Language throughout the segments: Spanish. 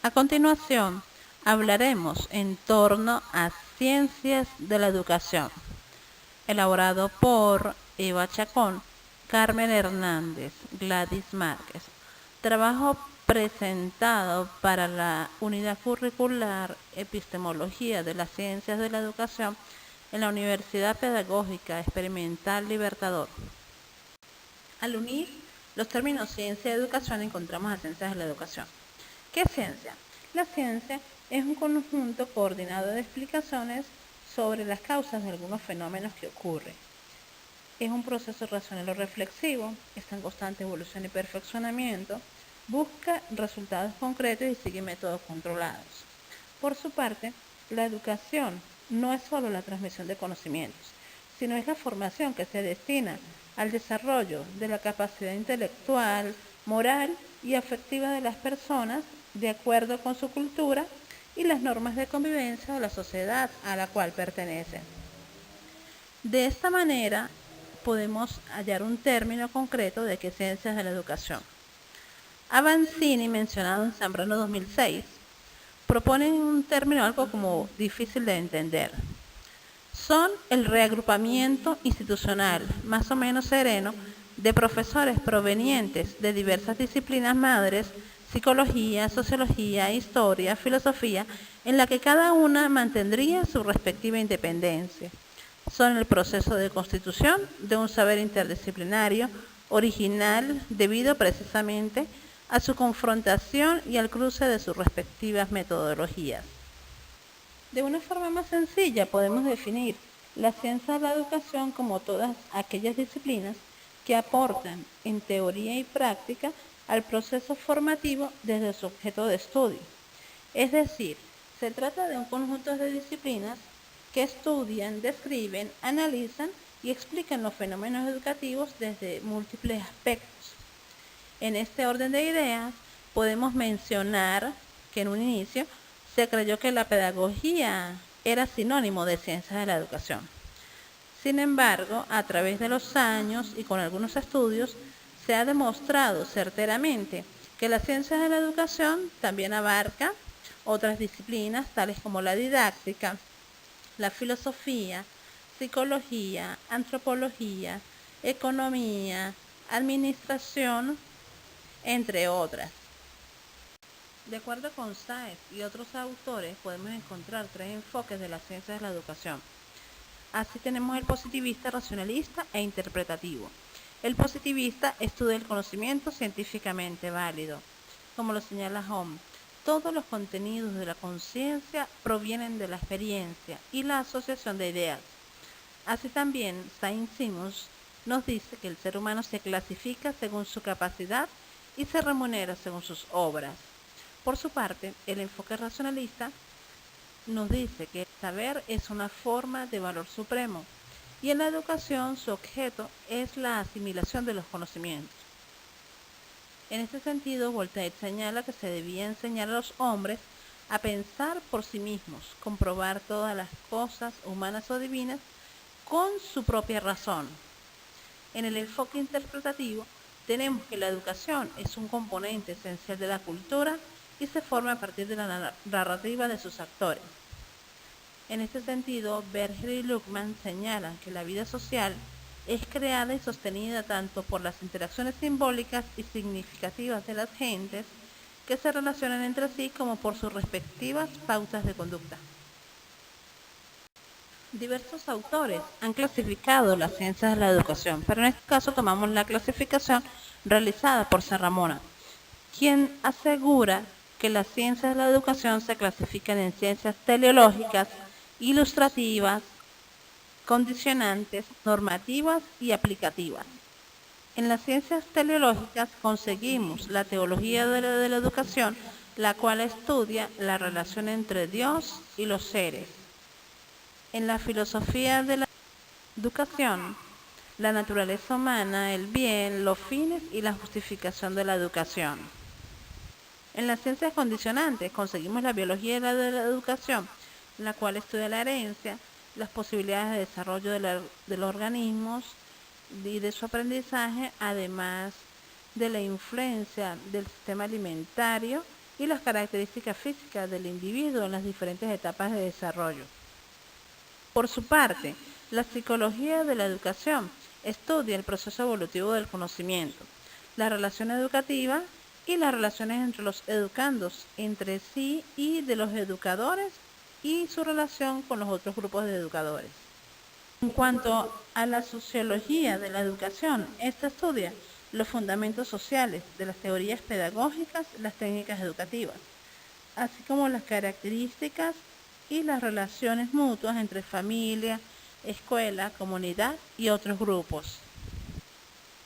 A continuación, hablaremos en torno a Ciencias de la Educación, elaborado por Eva Chacón, Carmen Hernández, Gladys Márquez. Trabajo presentado para la Unidad Curricular Epistemología de las Ciencias de la Educación en la Universidad Pedagógica Experimental Libertador. Al unir los términos ciencia y educación encontramos a Ciencias de la Educación. ¿Qué es ciencia? La ciencia es un conjunto coordinado de explicaciones sobre las causas de algunos fenómenos que ocurren. Es un proceso racional o reflexivo, está en constante evolución y perfeccionamiento, busca resultados concretos y sigue métodos controlados. Por su parte, la educación no es solo la transmisión de conocimientos, sino es la formación que se destina al desarrollo de la capacidad intelectual, moral y afectiva de las personas de acuerdo con su cultura y las normas de convivencia de la sociedad a la cual pertenecen. De esta manera, podemos hallar un término concreto de qué es Ciencias de la Educación. Avanzini, mencionado en Zambrano 2006, propone un término algo como difícil de entender. Son el reagrupamiento institucional, más o menos sereno, de profesores provenientes de diversas disciplinas madres, psicología, sociología, historia, filosofía, en la que cada una mantendría su respectiva independencia. Son el proceso de constitución de un saber interdisciplinario, original, debido precisamente a su confrontación y al cruce de sus respectivas metodologías. De una forma más sencilla podemos definir la ciencia de la educación como todas aquellas disciplinas que aportan en teoría y práctica al proceso formativo desde su objeto de estudio. Es decir, se trata de un conjunto de disciplinas que estudian, describen, analizan y explican los fenómenos educativos desde múltiples aspectos. En este orden de ideas, podemos mencionar que en un inicio se creyó que la pedagogía era sinónimo de ciencias de la educación. Sin embargo, a través de los años y con algunos estudios, se ha demostrado certeramente que la ciencia de la educación también abarca otras disciplinas tales como la didáctica, la filosofía, psicología, antropología, economía, administración, entre otras. De acuerdo con Sáez y otros autores, podemos encontrar tres enfoques de las ciencias de la educación. Así tenemos el positivista, racionalista e interpretativo. El positivista estudia el conocimiento científicamente válido. Como lo señala Hom, todos los contenidos de la conciencia provienen de la experiencia y la asociación de ideas. Así también, Saint-Simons nos dice que el ser humano se clasifica según su capacidad y se remunera según sus obras. Por su parte, el enfoque racionalista nos dice que el saber es una forma de valor supremo y en la educación su objeto es la asimilación de los conocimientos. En este sentido, Voltaire señala que se debía enseñar a los hombres a pensar por sí mismos, comprobar todas las cosas humanas o divinas con su propia razón. En el enfoque interpretativo, tenemos que la educación es un componente esencial de la cultura y se forma a partir de la narrativa de sus actores. En este sentido, Berger y Luckmann señalan que la vida social es creada y sostenida tanto por las interacciones simbólicas y significativas de las gentes que se relacionan entre sí como por sus respectivas pautas de conducta. Diversos autores han clasificado las ciencias de la educación, pero en este caso tomamos la clasificación realizada por Serramona, quien asegura que las ciencias de la educación se clasifican en ciencias teleológicas, ilustrativas, condicionantes, normativas y aplicativas. En las ciencias teleológicas conseguimos la teología de la educación, la cual estudia la relación entre Dios y los seres. En la filosofía de la educación, la naturaleza humana, el bien, los fines y la justificación de la educación. En las ciencias condicionantes conseguimos la biología de la educación, la cual estudia la herencia, las posibilidades de desarrollo de los organismos y de su aprendizaje, además de la influencia del sistema alimentario y las características físicas del individuo en las diferentes etapas de desarrollo. Por su parte, la psicología de la educación estudia el proceso evolutivo del conocimiento, la relación educativa y las relaciones entre los educandos entre sí y de los educadores y su relación con los otros grupos de educadores. En cuanto a la sociología de la educación, esta estudia los fundamentos sociales de las teorías pedagógicas, las técnicas educativas, así como las características y las relaciones mutuas entre familia, escuela, comunidad y otros grupos.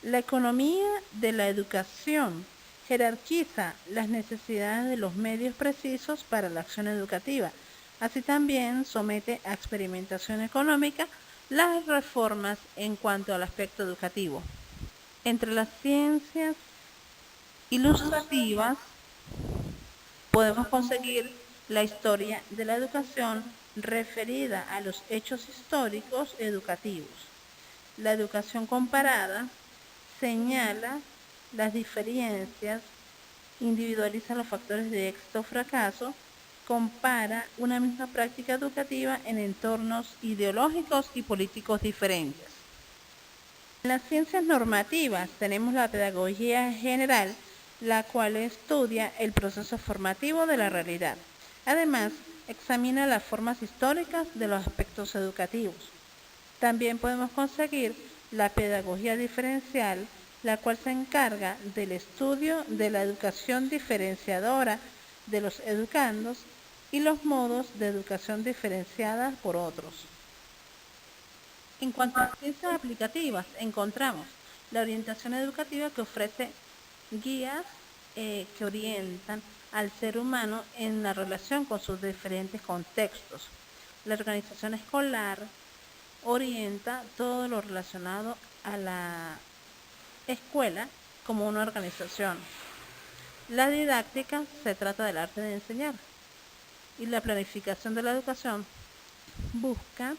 La economía de la educación jerarquiza las necesidades de los medios precisos para la acción educativa. Así también somete a experimentación económica las reformas en cuanto al aspecto educativo. Entre las ciencias ilustrativas podemos conseguir la historia de la educación referida a los hechos históricos educativos. La educación comparada señala las diferencias, individualiza los factores de éxito o fracaso, compara una misma práctica educativa en entornos ideológicos y políticos diferentes. En las ciencias normativas tenemos la pedagogía general, la cual estudia el proceso formativo de la realidad. Además, examina las formas históricas de los aspectos educativos. También podemos conseguir la pedagogía diferencial, la cual se encarga del estudio de la educación diferenciadora de los educandos y los modos de educación diferenciada por otros. En cuanto a las ciencias aplicativas, encontramos la orientación educativa que ofrece guías que orientan al ser humano en la relación con sus diferentes contextos. La organización escolar orienta todo lo relacionado a la escuela como una organización. La didáctica se trata del arte de enseñar y la planificación de la educación busca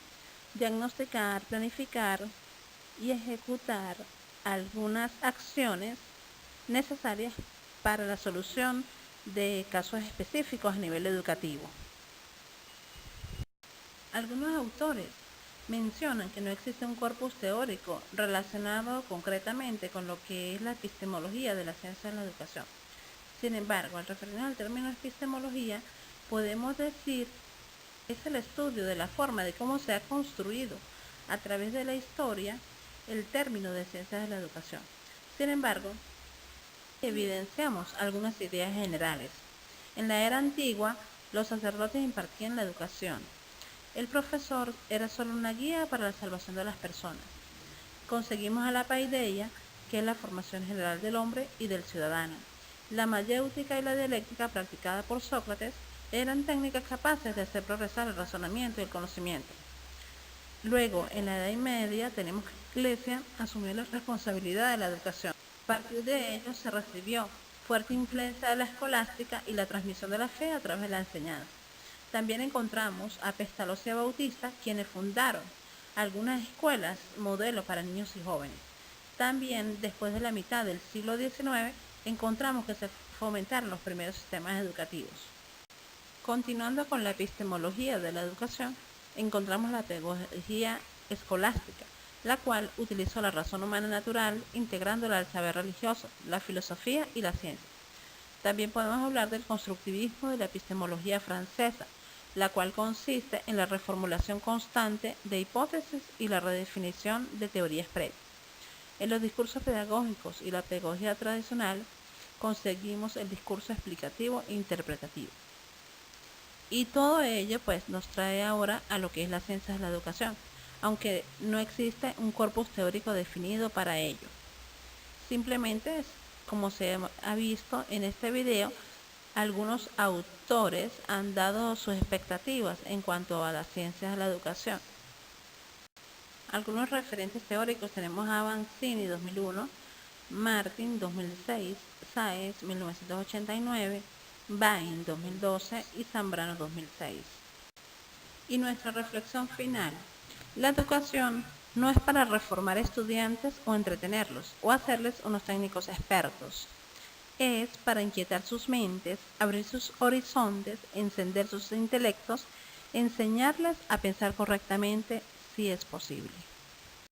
diagnosticar, planificar y ejecutar algunas acciones necesarias para la solución de casos específicos a nivel educativo. Algunos autores mencionan que no existe un corpus teórico relacionado concretamente con lo que es la epistemología de la ciencia de la educación. Sin embargo, al referirnos al término epistemología, podemos decir que es el estudio de la forma de cómo se ha construido a través de la historia el término de ciencias de la educación. Sin embargo, evidenciamos algunas ideas generales. En la era antigua, los sacerdotes impartían la educación. El profesor era solo una guía para la salvación de las personas. Conseguimos a la paideia, que es la formación general del hombre y del ciudadano. La mayéutica y la dialéctica practicada por Sócrates eran técnicas capaces de hacer progresar el razonamiento y el conocimiento. Luego, en la Edad Media, tenemos que la Iglesia asumió la responsabilidad de la educación. A partir de ello se recibió fuerte influencia de la escolástica y la transmisión de la fe a través de la enseñanza. También encontramos a Pestalozzi y a Bautista, quienes fundaron algunas escuelas modelo para niños y jóvenes. También, después de la mitad del siglo XIX, encontramos que se fomentaron los primeros sistemas educativos. Continuando con la epistemología de la educación, encontramos la pedagogía escolástica, la cual utilizó la razón humana natural, integrándola al saber religioso, la filosofía y la ciencia. También podemos hablar del constructivismo de la epistemología francesa, la cual consiste en la reformulación constante de hipótesis y la redefinición de teorías previas. En los discursos pedagógicos y la pedagogía tradicional conseguimos el discurso explicativo e interpretativo. Y todo ello pues nos trae ahora a lo que es la ciencia de la educación, aunque no existe un corpus teórico definido para ello. Simplemente es, como se ha visto en este video, algunos autores han dado sus expectativas en cuanto a las ciencias de la educación. Algunos referentes teóricos tenemos a Avancini 2001, Martin 2006, Sáez 1989, Bain 2012 y Zambrano 2006. Y nuestra reflexión final: la educación no es para reformar estudiantes o entretenerlos o hacerles unos técnicos expertos. Es para inquietar sus mentes, abrir sus horizontes, encender sus intelectos, enseñarles a pensar correctamente si es posible.